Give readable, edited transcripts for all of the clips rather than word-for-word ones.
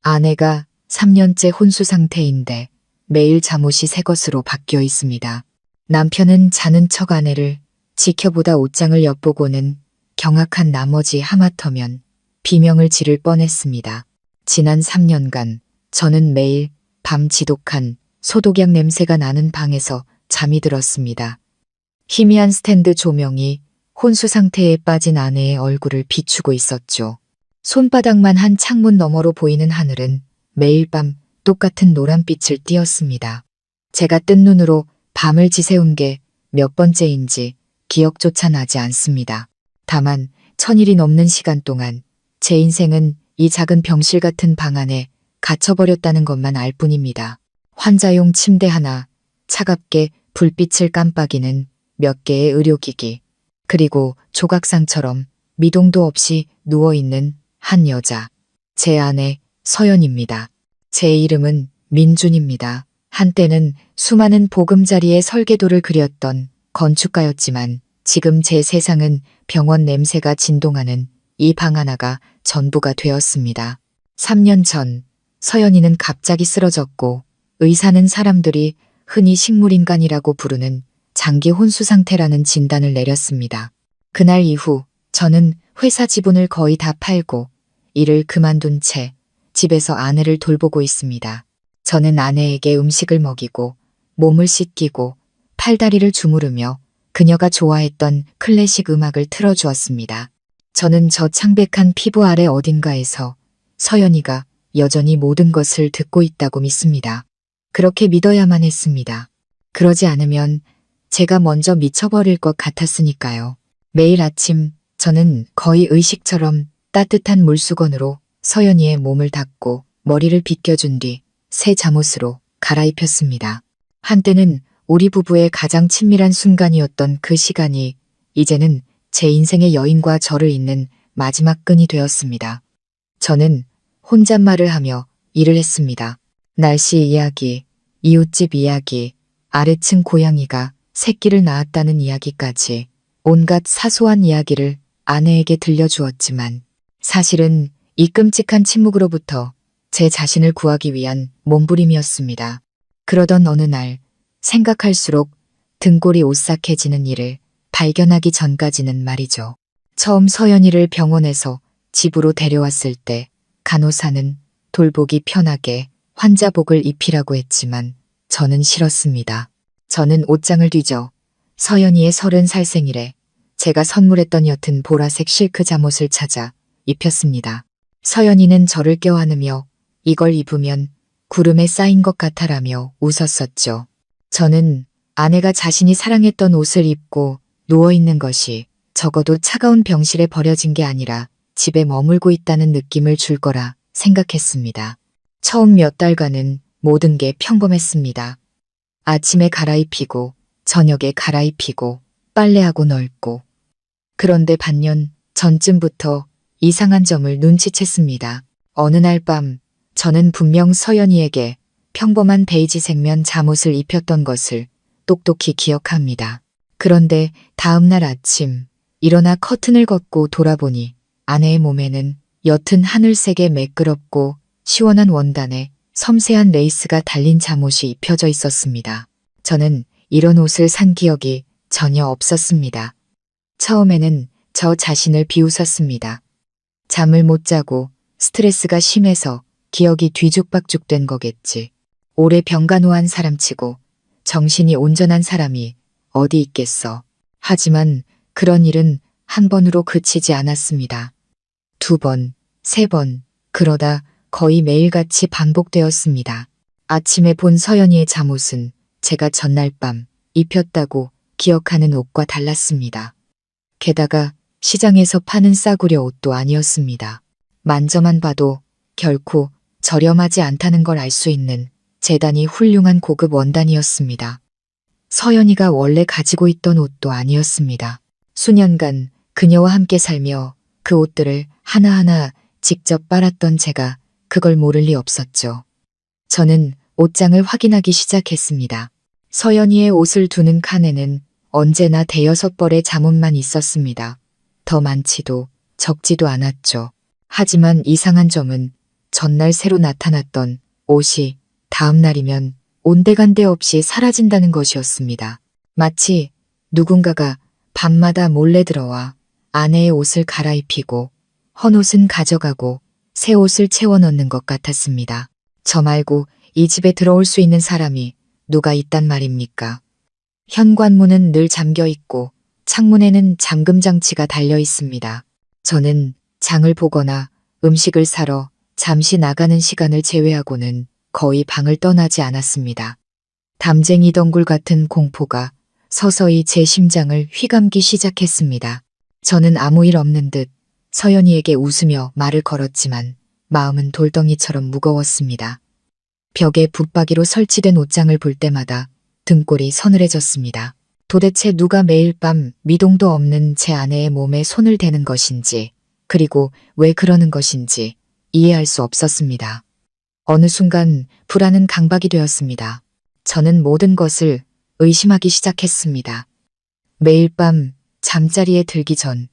아내가 3년째 혼수 상태인데 매일 잠옷이 새 것으로 바뀌어 있습니다. 남편은 자는 척 아내를 지켜보다 옷장을 엿보고는 경악한 나머지 하마터면 비명을 지를 뻔했습니다. 지난 3년간 저는 매일 밤 지독한 소독약 냄새가 나는 방에서 잠이 들었습니다. 희미한 스탠드 조명이 혼수 상태에 빠진 아내의 얼굴을 비추고 있었죠. 손바닥만 한 창문 너머로 보이는 하늘은 매일 밤 똑같은 노란빛을 띠었습니다. 제가 뜬 눈으로 밤을 지새운 게 몇 번째인지 기억조차 나지 않습니다. 다만 천일이 넘는 시간 동안 제 인생은 이 작은 병실 같은 방 안에 갇혀버렸다는 것만 알 뿐입니다. 환자용 침대 하나, 차갑게 불빛을 깜빡이는 몇 개의 의료기기, 그리고 조각상처럼 미동도 없이 누워있는 한 여자. 제 아내 서연입니다. 제 이름은 민준입니다. 한때는 수많은 보금자리의 설계도를 그렸던 건축가였지만 지금 제 세상은 병원 냄새가 진동하는 이 방 하나가 전부가 되었습니다. 3년 전 서연이는 갑자기 쓰러졌고 의사는 사람들이 흔히 식물인간이라고 부르는 장기 혼수 상태라는 진단을 내렸습니다. 그날 이후 저는 회사 지분을 거의 다 팔고 일을 그만둔 채 집에서 아내를 돌보고 있습니다. 저는 아내에게 음식을 먹이고 몸을 씻기고 팔다리를 주무르며 그녀가 좋아했던 클래식 음악을 틀어주었습니다. 저는 저 창백한 피부 아래 어딘가에서 서연이가 여전히 모든 것을 듣고 있다고 믿습니다. 그렇게 믿어야만 했습니다. 그러지 않으면 제가 먼저 미쳐버릴 것 같았으니까요. 매일 아침 저는 거의 의식처럼 따뜻한 물수건으로 서연이의 몸을 닦고 머리를 빗겨준 뒤 새 잠옷으로 갈아입혔습니다. 한때는 우리 부부의 가장 친밀한 순간이었던 그 시간이 이제는 제 인생의 여인과 저를 잇는 마지막 끈이 되었습니다. 저는 혼잣말을 하며 일을 했습니다. 날씨 이야기, 이웃집 이야기, 아래층 고양이가 새끼를 낳았다는 이야기까지 온갖 사소한 이야기를 아내에게 들려주었지만 사실은 이 끔찍한 침묵으로부터 제 자신을 구하기 위한 몸부림이었습니다. 그러던 어느 날 생각할수록 등골이 오싹해지는 일을 발견하기 전까지는 말이죠. 처음 서연이를 병원에서 집으로 데려왔을 때 간호사는 돌보기 편하게 환자복을 입히라고 했지만 저는 싫었습니다. 저는 옷장을 뒤져 서연이의 30살 생일에 제가 선물했던 옅은 보라색 실크 잠옷을 찾아 입혔습니다. 서연이는 저를 껴안으며 이걸 입으면 구름에 쌓인 것 같아라며 웃었었죠. 저는 아내가 자신이 사랑했던 옷을 입고 누워있는 것이 적어도 차가운 병실에 버려진 게 아니라 집에 머물고 있다는 느낌을 줄 거라 생각했습니다. 처음 몇 달간은 모든 게 평범했습니다. 아침에 갈아입히고 저녁에 갈아입히고 빨래하고 널고. 그런데 반년 전쯤부터 이상한 점을 눈치챘습니다. 어느 날 밤 저는 분명 서연이에게 평범한 베이지 색면 잠옷을 입혔던 것을 똑똑히 기억합니다. 그런데 다음 날 아침 일어나 커튼을 걷고 돌아보니 아내의 몸에는 옅은 하늘색의 매끄럽고 시원한 원단에 섬세한 레이스가 달린 잠옷이 입혀져 있었습니다. 저는 이런 옷을 산 기억이 전혀 없었습니다. 처음에는 저 자신을 비웃었습니다. 잠을 못 자고 스트레스가 심해서 기억이 뒤죽박죽된 거겠지. 오래 병간호한 사람치고 정신이 온전한 사람이 어디 있겠어. 하지만 그런 일은 한 번으로 그치지 않았습니다. 2번, 3번, 그러다 거의 매일같이 반복되었습니다. 아침에 본 서연이의 잠옷은 제가 전날 밤 입혔다고 기억하는 옷과 달랐습니다. 게다가 시장에서 파는 싸구려 옷도 아니었습니다. 만져만 봐도 결코 저렴하지 않다는 걸 알 수 있는 대단히 훌륭한 고급 원단이었습니다. 서연이가 원래 가지고 있던 옷도 아니었습니다. 수년간 그녀와 함께 살며 그 옷들을 하나하나 직접 빨았던 제가 그걸 모를 리 없었죠. 저는 옷장을 확인하기 시작했습니다. 서연이의 옷을 두는 칸에는 언제나 5-6벌의 잠옷만 있었습니다. 더 많지도 적지도 않았죠. 하지만 이상한 점은 전날 새로 나타났던 옷이 다음 날이면 온데간데 없이 사라진다는 것이었습니다. 마치 누군가가 밤마다 몰래 들어와 아내의 옷을 갈아입히고 헌옷은 가져가고 새 옷을 채워 넣는 것 같았습니다. 저 말고 이 집에 들어올 수 있는 사람이 누가 있단 말입니까? 현관문은 늘 잠겨 있고 창문에는 잠금 장치가 달려 있습니다. 저는 장을 보거나 음식을 사러 잠시 나가는 시간을 제외하고는 거의 방을 떠나지 않았습니다. 담쟁이 덩굴 같은 공포가 서서히 제 심장을 휘감기 시작했습니다. 저는 아무 일 없는 듯 서연이에게 웃으며 말을 걸었지만 마음은 돌덩이처럼 무거웠습니다. 벽에 붙박이로 설치된 옷장을 볼 때마다 등골이 서늘해졌습니다. 도대체 누가 매일 밤 미동도 없는 제 아내의 몸에 손을 대는 것인지, 그리고 왜 그러는 것인지 이해할 수 없었습니다. 어느 순간 불안은 강박이 되었습니다. 저는 모든 것을 의심하기 시작했습니다. 매일 밤 잠자리에 들기 전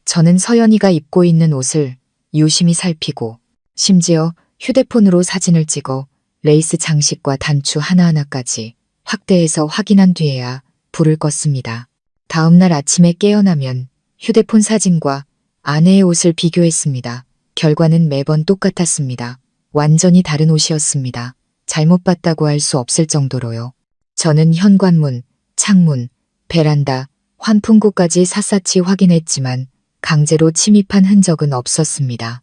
저는 서연이가 입고 있는 옷을 유심히 살피고 심지어 휴대폰으로 사진을 찍어 레이스 장식과 단추 하나하나까지 확대해서 확인한 뒤에야 불을 껐습니다. 다음 날 아침에 깨어나면 휴대폰 사진과 아내의 옷을 비교했습니다. 결과는 매번 똑같았습니다. 완전히 다른 옷이었습니다. 잘못 봤다고 할 수 없을 정도로요. 저는 현관문, 창문, 베란다, 환풍구까지 샅샅이 확인했지만 강제로 침입한 흔적은 없었습니다.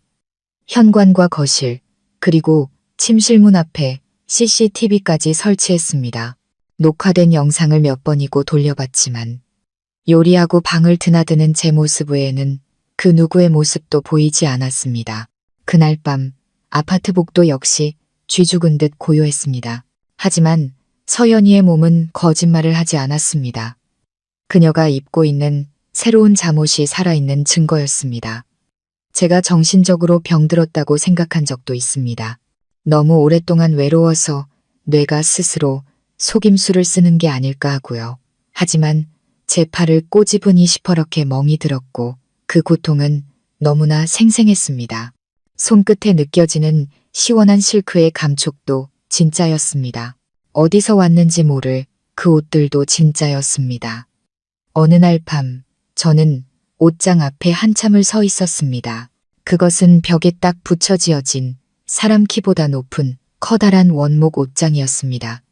현관과 거실, 그리고 침실문 앞에 CCTV까지 설치했습니다. 녹화된 영상을 몇 번이고 돌려봤지만 요리하고 방을 드나드는 제 모습 외에는 그 누구의 모습도 보이지 않았습니다. 그날 밤 아파트 복도 역시 쥐 죽은 듯 고요했습니다. 하지만 서연이의 몸은 거짓말을 하지 않았습니다. 그녀가 입고 있는 새로운 잠옷이 살아있는 증거였습니다. 제가 정신적으로 병들었다고 생각한 적도 있습니다. 너무 오랫동안 외로워서 뇌가 스스로 속임수를 쓰는 게 아닐까 하고요. 하지만 제 팔을 꼬집으니 시퍼렇게 멍이 들었고 그 고통은 너무나 생생했습니다. 손끝에 느껴지는 시원한 실크의 감촉도 진짜였습니다. 어디서 왔는지 모를 그 옷들도 진짜였습니다. 어느 날 밤 저는 옷장 앞에 한참을 서 있었습니다. 그것은 벽에 딱 붙여 지어진 사람 키보다 높은 커다란 원목 옷장이었습니다.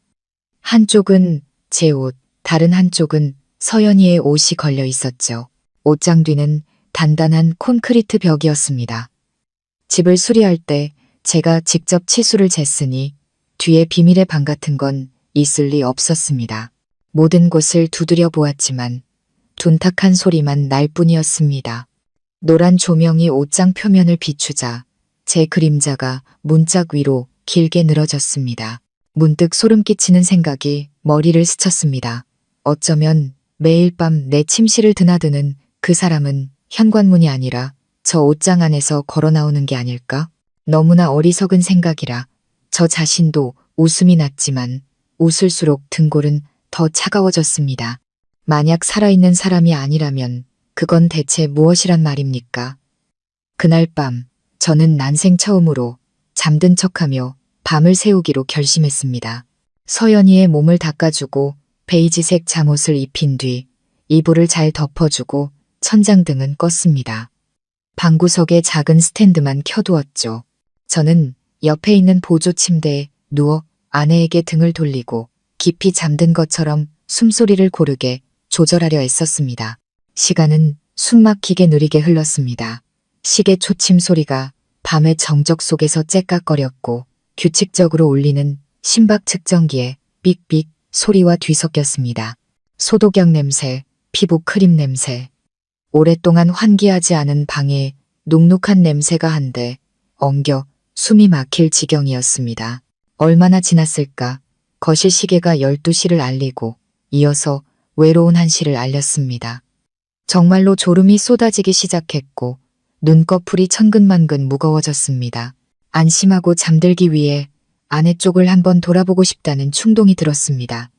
한쪽은 제 옷, 다른 한쪽은 서연이의 옷이 걸려 있었죠. 옷장 뒤는 단단한 콘크리트 벽이었습니다. 집을 수리할 때 제가 직접 치수를 쟀으니 뒤에 비밀의 방 같은 건 있을 리 없었습니다. 모든 곳을 두드려 보았지만 둔탁한 소리만 날 뿐이었습니다. 노란 조명이 옷장 표면을 비추자 제 그림자가 문짝 위로 길게 늘어졌습니다. 문득 소름 끼치는 생각이 머리를 스쳤습니다. 어쩌면 매일 밤 내 침실을 드나드는 그 사람은 현관문이 아니라 저 옷장 안에서 걸어 나오는 게 아닐까? 너무나 어리석은 생각이라 저 자신도 웃음이 났지만 웃을수록 등골은 더 차가워졌습니다. 만약 살아있는 사람이 아니라면 그건 대체 무엇이란 말입니까? 그날 밤 저는 난생 처음으로 잠든 척하며 밤을 새우기로 결심했습니다. 서연이의 몸을 닦아주고 베이지색 잠옷을 입힌 뒤 이불을 잘 덮어주고 천장등은 껐습니다. 방구석에 작은 스탠드만 켜두었죠. 저는 옆에 있는 보조 침대에 누워 아내에게 등을 돌리고 깊이 잠든 것처럼 숨소리를 고르게 조절하려 애썼습니다. 시간은 숨막히게 느리게 흘렀습니다. 시계 초침 소리가 밤의 정적 속에서 째깍거렸고 규칙적으로 울리는 심박 측정기에 삑삑 소리와 뒤섞였습니다. 소독약 냄새, 피부 크림 냄새, 오랫동안 환기하지 않은 방에 눅눅한 냄새가 한데 엉겨 숨이 막힐 지경이었습니다. 얼마나 지났을까? 거실 시계가 12시를 알리고 이어서 외로운 1시를 알렸습니다. 정말로 졸음이 쏟아지기 시작했고 눈꺼풀이 천근만근 무거워졌습니다. 안심하고 잠들기 위해 아내 쪽을 한번 돌아보고 싶다는 충동이 들었습니다.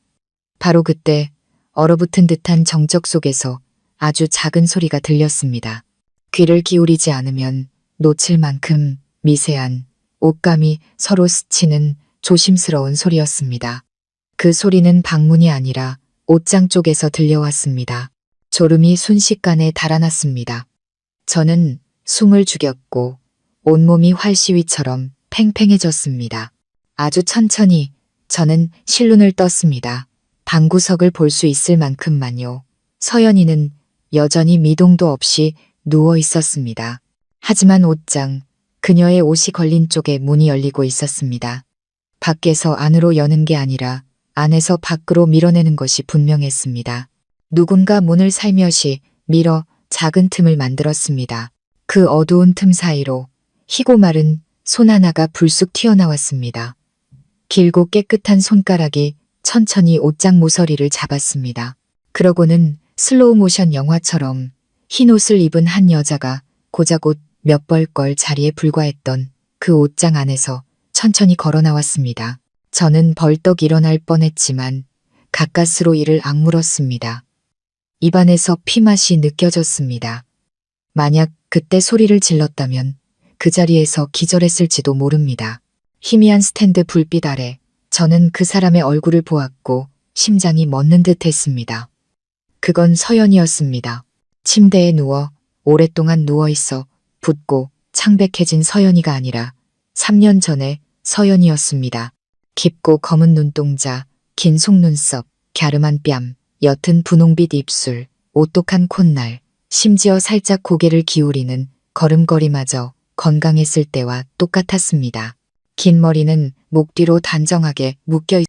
바로 그때 얼어붙은 듯한 정적 속에서 아주 작은 소리가 들렸습니다. 귀를 기울이지 않으면 놓칠 만큼 미세한 옷감이 서로 스치는 조심스러운 소리였습니다. 그 소리는 방문이 아니라 옷장 쪽에서 들려왔습니다. 졸음이 순식간에 달아났습니다. 저는 숨을 죽였고 온몸이 활시위처럼 팽팽해졌습니다. 아주 천천히 저는 실눈을 떴습니다. 방구석을 볼 수 있을 만큼만요. 서연이는 여전히 미동도 없이 누워 있었습니다. 하지만 옷장, 그녀의 옷이 걸린 쪽에 문이 열리고 있었습니다. 밖에서 안으로 여는 게 아니라 안에서 밖으로 밀어내는 것이 분명했습니다. 누군가 문을 살며시 밀어 작은 틈을 만들었습니다. 그 어두운 틈 사이로 희고 마른 손 하나가 불쑥 튀어나왔습니다. 길고 깨끗한 손가락이 천천히 옷장 모서리를 잡았습니다. 그러고는 슬로우 모션 영화처럼 흰 옷을 입은 한 여자가 고작 옷 몇 벌 걸 자리에 불과했던 그 옷장 안에서 천천히 걸어 나왔습니다. 저는 벌떡 일어날 뻔했지만 가까스로 이를 악물었습니다. 입안에서 피맛이 느껴졌습니다. 만약 그때 소리를 질렀다면 그 자리에서 기절했을지도 모릅니다. 희미한 스탠드 불빛 아래 저는 그 사람의 얼굴을 보았고 심장이 멎는 듯 했습니다. 그건 서연이었습니다. 침대에 누워 오랫동안 누워있어 붓고 창백해진 서연이가 아니라 3년 전의 서연이었습니다. 깊고 검은 눈동자, 긴 속눈썹, 갸름한 뺨, 옅은 분홍빛 입술, 오똑한 콧날, 심지어 살짝 고개를 기울이는 걸음걸이마저 건강했을 때와 똑같았습니다. 긴 머리는 목 뒤로 단정하게 묶여